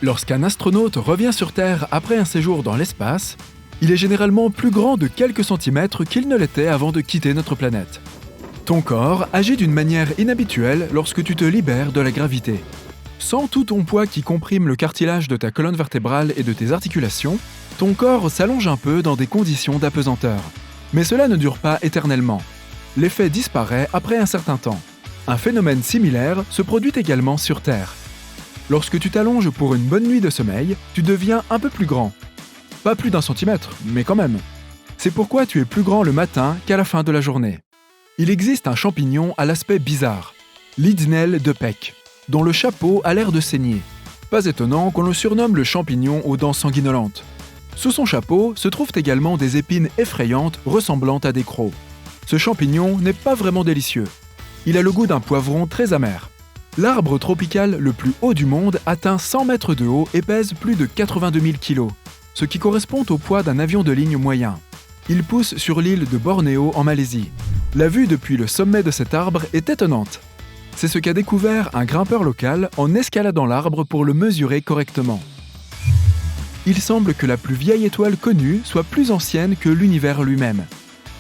Lorsqu'un astronaute revient sur Terre après un séjour dans l'espace, il est généralement plus grand de quelques centimètres qu'il ne l'était avant de quitter notre planète. Ton corps agit d'une manière inhabituelle lorsque tu te libères de la gravité. Sans tout ton poids qui comprime le cartilage de ta colonne vertébrale et de tes articulations, ton corps s'allonge un peu dans des conditions d'apesanteur. Mais cela ne dure pas éternellement. L'effet disparaît après un certain temps. Un phénomène similaire se produit également sur Terre. Lorsque tu t'allonges pour une bonne nuit de sommeil, tu deviens un peu plus grand. Pas plus d'1 centimètre, mais quand même. C'est pourquoi tu es plus grand le matin qu'à la fin de la journée. Il existe un champignon à l'aspect bizarre, l'Idsnel de Peck, dont le chapeau a l'air de saigner. Pas étonnant qu'on le surnomme le champignon aux dents sanguinolentes. Sous son chapeau se trouvent également des épines effrayantes ressemblant à des crocs. Ce champignon n'est pas vraiment délicieux. Il a le goût d'un poivron très amer. L'arbre tropical le plus haut du monde atteint 100 mètres de haut et pèse plus de 82 000 kg, ce qui correspond au poids d'un avion de ligne moyen. Il pousse sur l'île de Bornéo en Malaisie. La vue depuis le sommet de cet arbre est étonnante. C'est ce qu'a découvert un grimpeur local en escaladant l'arbre pour le mesurer correctement. Il semble que la plus vieille étoile connue soit plus ancienne que l'univers lui-même.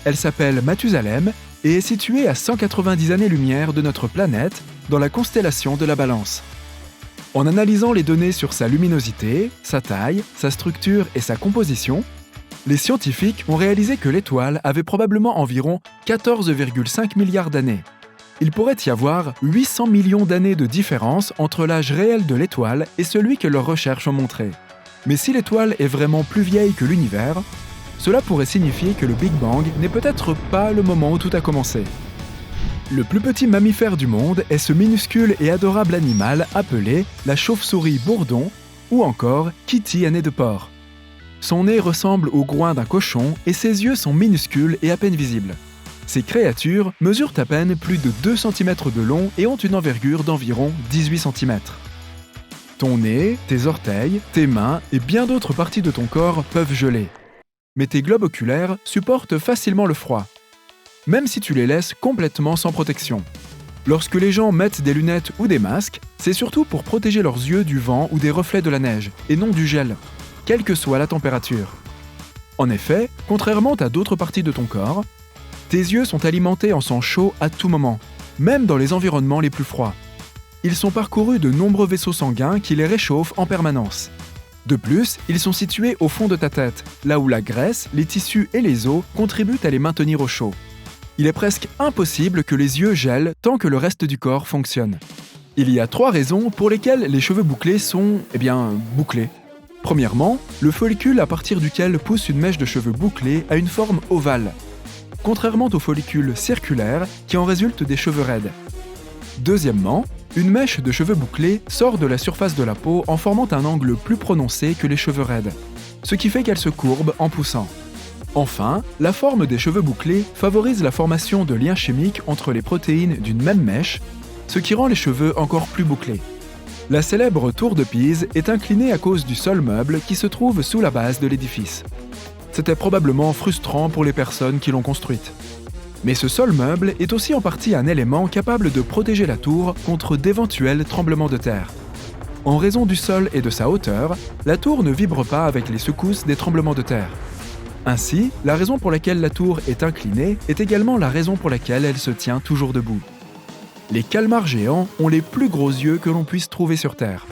Elle s'appelle Mathusalem et est située à 190 années-lumière de notre planète dans la constellation de la Balance. En analysant les données sur sa luminosité, sa taille, sa structure et sa composition, les scientifiques ont réalisé que l'étoile avait probablement environ 14,5 milliards d'années. Il pourrait y avoir 800 millions d'années de différence entre l'âge réel de l'étoile et celui que leurs recherches ont montré. Mais si l'étoile est vraiment plus vieille que l'univers, cela pourrait signifier que le Big Bang n'est peut-être pas le moment où tout a commencé. Le plus petit mammifère du monde est ce minuscule et adorable animal appelé la chauve-souris bourdon ou encore Kitty à nez de porc. Son nez ressemble au groin d'un cochon et ses yeux sont minuscules et à peine visibles. Ces créatures mesurent à peine plus de 2 cm de long et ont une envergure d'environ 18 cm. Ton nez, tes orteils, tes mains et bien d'autres parties de ton corps peuvent geler. Mais tes globes oculaires supportent facilement le froid, même si tu les laisses complètement sans protection. Lorsque les gens mettent des lunettes ou des masques, c'est surtout pour protéger leurs yeux du vent ou des reflets de la neige, et non du gel, quelle que soit la température. En effet, contrairement à d'autres parties de ton corps, tes yeux sont alimentés en sang chaud à tout moment, même dans les environnements les plus froids. Ils sont parcourus de nombreux vaisseaux sanguins qui les réchauffent en permanence. De plus, ils sont situés au fond de ta tête, là où la graisse, les tissus et les os contribuent à les maintenir au chaud. Il est presque impossible que les yeux gèlent tant que le reste du corps fonctionne. Il y a 3 raisons pour lesquelles les cheveux bouclés sont, bouclés. Premièrement, le follicule à partir duquel pousse une mèche de cheveux bouclés a une forme ovale, contrairement au follicule circulaire qui en résulte des cheveux raides. Deuxièmement, une mèche de cheveux bouclés sort de la surface de la peau en formant un angle plus prononcé que les cheveux raides, ce qui fait qu'elle se courbe en poussant. Enfin, la forme des cheveux bouclés favorise la formation de liens chimiques entre les protéines d'une même mèche, ce qui rend les cheveux encore plus bouclés. La célèbre tour de Pise est inclinée à cause du sol meuble qui se trouve sous la base de l'édifice. C'était probablement frustrant pour les personnes qui l'ont construite. Mais ce sol meuble est aussi en partie un élément capable de protéger la tour contre d'éventuels tremblements de terre. En raison du sol et de sa hauteur, la tour ne vibre pas avec les secousses des tremblements de terre. Ainsi, la raison pour laquelle la tour est inclinée est également la raison pour laquelle elle se tient toujours debout. Les calmars géants ont les plus gros yeux que l'on puisse trouver sur Terre.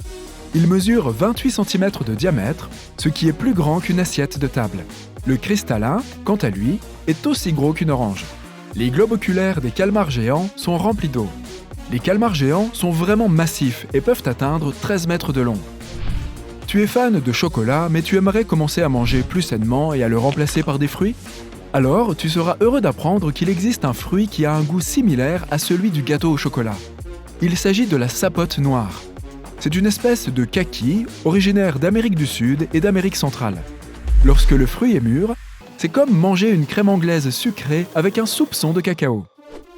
Ils mesurent 28 cm de diamètre, ce qui est plus grand qu'une assiette de table. Le cristallin, quant à lui, est aussi gros qu'une orange. Les globes oculaires des calmars géants sont remplis d'eau. Les calmars géants sont vraiment massifs et peuvent atteindre 13 mètres de long. Tu es fan de chocolat, mais tu aimerais commencer à manger plus sainement et à le remplacer par des fruits ? Alors, tu seras heureux d'apprendre qu'il existe un fruit qui a un goût similaire à celui du gâteau au chocolat. Il s'agit de la sapote noire. C'est une espèce de kaki originaire d'Amérique du Sud et d'Amérique centrale. Lorsque le fruit est mûr, c'est comme manger une crème anglaise sucrée avec un soupçon de cacao.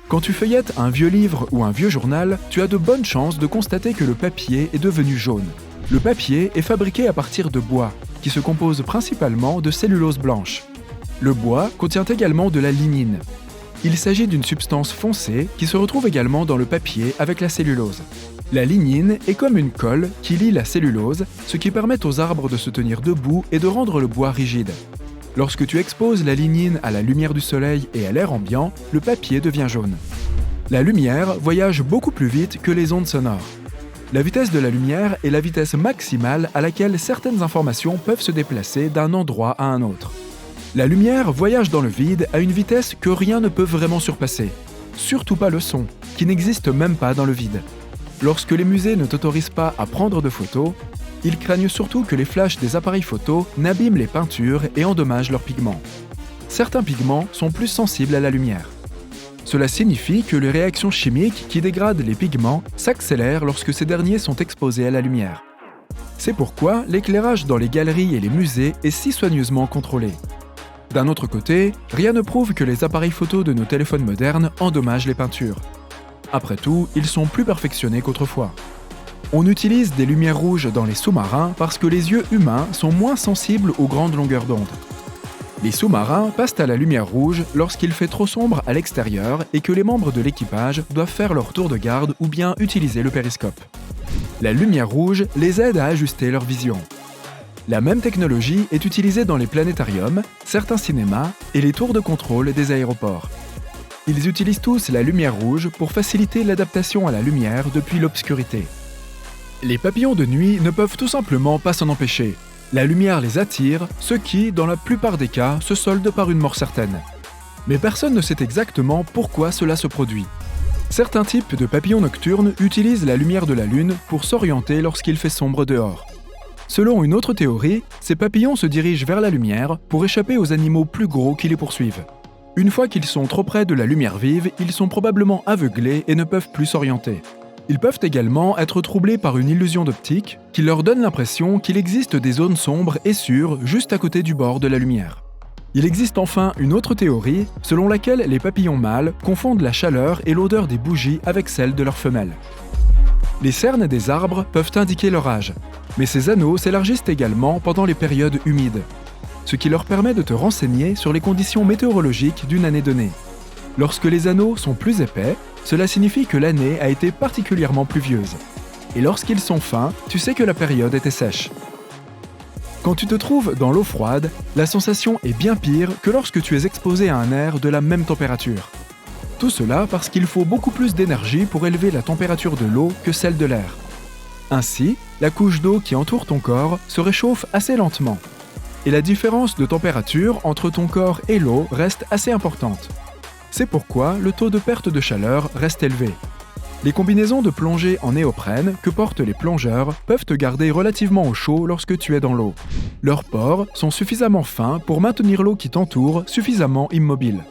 Quand tu feuillettes un vieux livre ou un vieux journal, tu as de bonnes chances de constater que le papier est devenu jaune. Le papier est fabriqué à partir de bois, qui se compose principalement de cellulose blanche. Le bois contient également de la lignine. Il s'agit d'une substance foncée qui se retrouve également dans le papier avec la cellulose. La lignine est comme une colle qui lie la cellulose, ce qui permet aux arbres de se tenir debout et de rendre le bois rigide. Lorsque tu exposes la lignine à la lumière du soleil et à l'air ambiant, le papier devient jaune. La lumière voyage beaucoup plus vite que les ondes sonores. La vitesse de la lumière est la vitesse maximale à laquelle certaines informations peuvent se déplacer d'un endroit à un autre. La lumière voyage dans le vide à une vitesse que rien ne peut vraiment surpasser. Surtout pas le son, qui n'existe même pas dans le vide. Lorsque les musées ne t'autorisent pas à prendre de photos, ils craignent surtout que les flashs des appareils photo n'abîment les peintures et endommagent leurs pigments. Certains pigments sont plus sensibles à la lumière. Cela signifie que les réactions chimiques qui dégradent les pigments s'accélèrent lorsque ces derniers sont exposés à la lumière. C'est pourquoi l'éclairage dans les galeries et les musées est si soigneusement contrôlé. D'un autre côté, rien ne prouve que les appareils photo de nos téléphones modernes endommagent les peintures. Après tout, ils sont plus perfectionnés qu'autrefois. On utilise des lumières rouges dans les sous-marins parce que les yeux humains sont moins sensibles aux grandes longueurs d'onde. Les sous-marins passent à la lumière rouge lorsqu'il fait trop sombre à l'extérieur et que les membres de l'équipage doivent faire leur tour de garde ou bien utiliser le périscope. La lumière rouge les aide à ajuster leur vision. La même technologie est utilisée dans les planétariums, certains cinémas et les tours de contrôle des aéroports. Ils utilisent tous la lumière rouge pour faciliter l'adaptation à la lumière depuis l'obscurité. Les papillons de nuit ne peuvent tout simplement pas s'en empêcher. La lumière les attire, ce qui, dans la plupart des cas, se solde par une mort certaine. Mais personne ne sait exactement pourquoi cela se produit. Certains types de papillons nocturnes utilisent la lumière de la lune pour s'orienter lorsqu'il fait sombre dehors. Selon une autre théorie, ces papillons se dirigent vers la lumière pour échapper aux animaux plus gros qui les poursuivent. Une fois qu'ils sont trop près de la lumière vive, ils sont probablement aveuglés et ne peuvent plus s'orienter. Ils peuvent également être troublés par une illusion d'optique qui leur donne l'impression qu'il existe des zones sombres et sûres juste à côté du bord de la lumière. Il existe enfin une autre théorie selon laquelle les papillons mâles confondent la chaleur et l'odeur des bougies avec celle de leurs femelles. Les cernes des arbres peuvent indiquer leur âge, mais ces anneaux s'élargissent également pendant les périodes humides, ce qui leur permet de te renseigner sur les conditions météorologiques d'une année donnée. Lorsque les anneaux sont plus épais, cela signifie que l'année a été particulièrement pluvieuse. Et lorsqu'ils sont fins, tu sais que la période était sèche. Quand tu te trouves dans l'eau froide, la sensation est bien pire que lorsque tu es exposé à un air de la même température. Tout cela parce qu'il faut beaucoup plus d'énergie pour élever la température de l'eau que celle de l'air. Ainsi, la couche d'eau qui entoure ton corps se réchauffe assez lentement. Et la différence de température entre ton corps et l'eau reste assez importante. C'est pourquoi le taux de perte de chaleur reste élevé. Les combinaisons de plongée en néoprène que portent les plongeurs peuvent te garder relativement au chaud lorsque tu es dans l'eau. Leurs pores sont suffisamment fins pour maintenir l'eau qui t'entoure suffisamment immobile.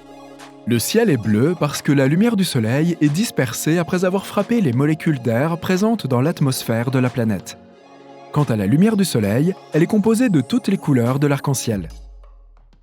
Le ciel est bleu parce que la lumière du soleil est dispersée après avoir frappé les molécules d'air présentes dans l'atmosphère de la planète. Quant à la lumière du soleil, elle est composée de toutes les couleurs de l'arc-en-ciel.